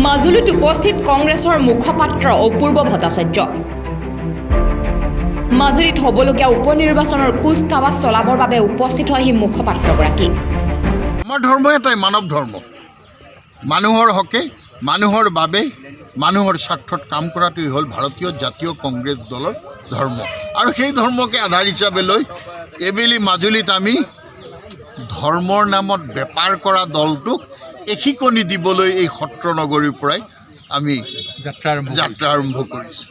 মাজুলীত উপস্থিত কংগ্ৰেছৰ মুখপাত্ৰ অপূৰ্ব ভট্টাচাৰ্য। মাজুলীত হ'বলগীয়া উপ নিৰ্বাচনৰ কুচকাৱাজ চলাবৰ বাবে উপস্থিত হয় সেই মুখপাত্ৰগৰাকী। আমাৰ ধৰ্ম এটাই মানৱ ধৰ্ম, মানুহৰ হকে মানুহৰ বাবে মানুহৰ স্বাৰ্থত কাম কৰাটোই হ'ল ভাৰতীয় জাতীয় কংগ্ৰেছ দলৰ ধৰ্ম। আৰু সেই ধৰ্মকে আধাৰ হিচাপে লৈ এইবেলি মাজুলীত আমি ধৰ্মৰ নামত বেপাৰ কৰা দলটোক এশিকনি দিবলৈ এই সত্ৰ নগৰীৰ পৰাই আমি যাত্ৰা আৰম্ভ কৰিছোঁ।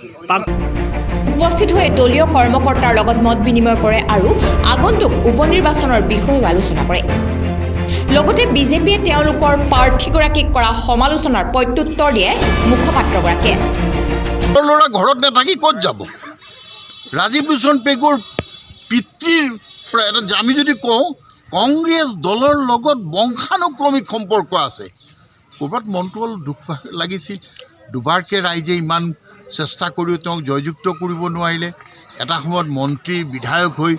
উপস্থিত হৈ দলীয় কৰ্মকৰ্তাৰ লগত মত বিনিময় কৰে আৰু আগন্তুক উপ নিৰ্বাচনৰ বিষয়েও আলোচনা কৰে। লগতে বিজেপিয়ে তেওঁলোকৰ প্ৰাৰ্থীগৰাকীক কৰা সমালোচনাৰ প্ৰত্যুত্তৰ দিয়ে মুখপাত্ৰগৰাকীয়ে। ল'ৰা ঘৰত নাথাকি ক'ত যাব? ৰাজীৱ লোচন পেগুৰ পিতৃৰ আমি যদি কওঁ কংগ্ৰেছ দলৰ লগত বংশানুক্ৰমিক সম্পৰ্ক আছে। ক'ৰবাত মনটো অলপ দুখ লাগিছিল, দুবাৰকৈ ৰাইজে ইমান চেষ্টা কৰিও তেওঁক জয়যুক্ত কৰিব নোৱাৰিলে। এটা সময়ত মন্ত্ৰী বিধায়ক হৈ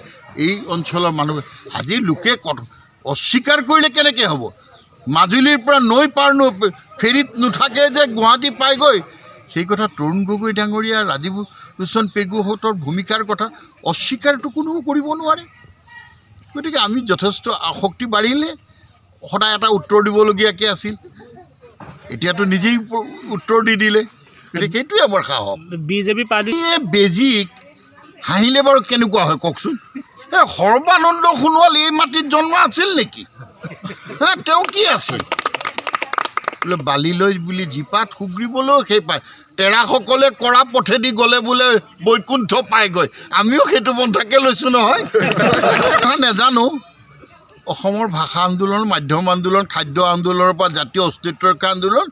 এই অঞ্চলৰ মানুহ আজি লোকে অস্বীকাৰ কৰিলে কেনেকৈ হ'ব? মাজুলীৰ পৰা নৈ পাৰ ফেৰীত নুঠাকে যে গুৱাহাটী পায়গৈ, সেই কথা তৰুণ গগৈ ডাঙৰীয়া ৰাজীৱ লোচন পেগুহঁতৰ ভূমিকাৰ কথা অস্বীকাৰটো কোনেও কৰিব নোৱাৰে। গতিকে আমি যথেষ্ট আসক্তি বাঢ়িলে সদায় এটা উত্তৰ দিবলগীয়াকৈ আছিল, এতিয়াতো নিজেই উত্তৰ দি দিলে। গতিকে সেইটোৱে আমাৰ সাহস। বিজেপি পাৰ্টি বেজীক হাঁহিলে বাৰু কেনেকুৱা হয় কওকচোন? এই সৰ্বানন্দ সোণোৱাল এই মাটিত জন্ম আছিল নেকি? তেওঁ কি আছিল? বোলে বালিলৈ বুলি জীপাত সুগ্ৰীবলৈও সেই পায়, তেৰাসকলে কৰা পথেদি গ'লে বোলে বৈকুণ্ঠ পায়গৈ। আমিও সেইটো পন্থাকে লৈছোঁ নহয়। কথা নাজানো। অসমৰ ভাষা আন্দোলন, মাধ্যম আন্দোলন, খাদ্য আন্দোলনৰ পৰা জাতীয় অস্তিত্বৰ আন্দোলন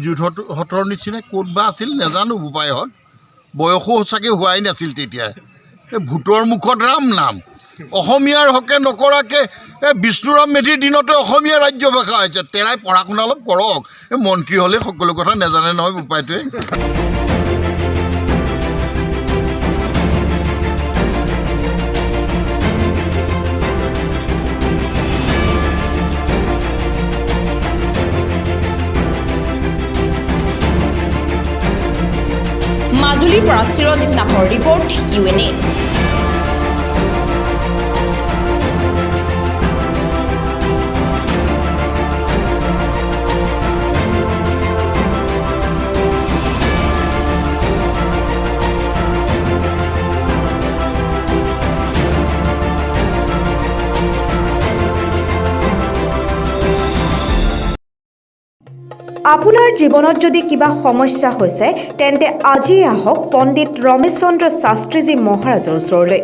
যুদ্ধহঁতৰ নিচিনা ক'ত বা আছিল নাজানো। বোপাইহঁত বয়সো সঁচাকৈ হোৱাই নাছিল তেতিয়া। এই ভূতৰ মুখত ৰাম নাম অসমীয়াৰ হকে নকৰাকৈ বিষ্ণুৰাম মেধিৰ দিনতে অসমীয়া ৰাজ্য ভাষা হৈছে। তেৰাই পঢ়া শুনা অলপ কৰক। এই মন্ত্ৰী হ'লে সকলো কথা নাজানে নহয় বোপাইটোৱে। মাজুলীৰ পৰা চিৰঞ্জিত নাথৰ ৰিপৰ্ট, UNA। আপোনাৰ জীৱনত যদি কিবা সমস্যা হৈছে তেন্তে আজি আহক পণ্ডিত ৰমেশ চন্দ্ৰ শাস্ত্ৰীজী মহাৰাজৰ ওচৰলৈ।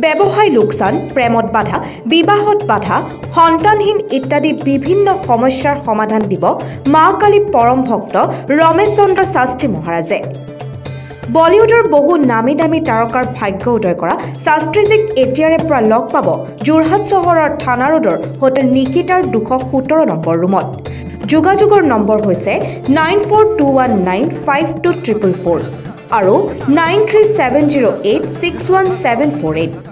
ব্যৱসায় লোকচান, প্ৰেমত বাধা, বিবাহত বাধা, সন্তানহীন ইত্যাদি বিভিন্ন সমস্যাৰ সমাধান দিব মা কালী পৰম ভক্ত ৰমেশ চন্দ্ৰ শাস্ত্ৰী মহাৰাজে। বলিউডৰ বহু নামী দামী তাৰকাৰ ভাগ্য উদয় কৰা শাস্ত্ৰীজীক এতিয়াৰে পৰা লগ পাব যোৰহাট চহৰৰ থানা ৰোডৰ হোটেল নিকিতাৰ 217 নম্বৰ ৰুমত। যোগাযোগৰ নম্বৰ হৈছে 9421952444 আৰু 9370861748।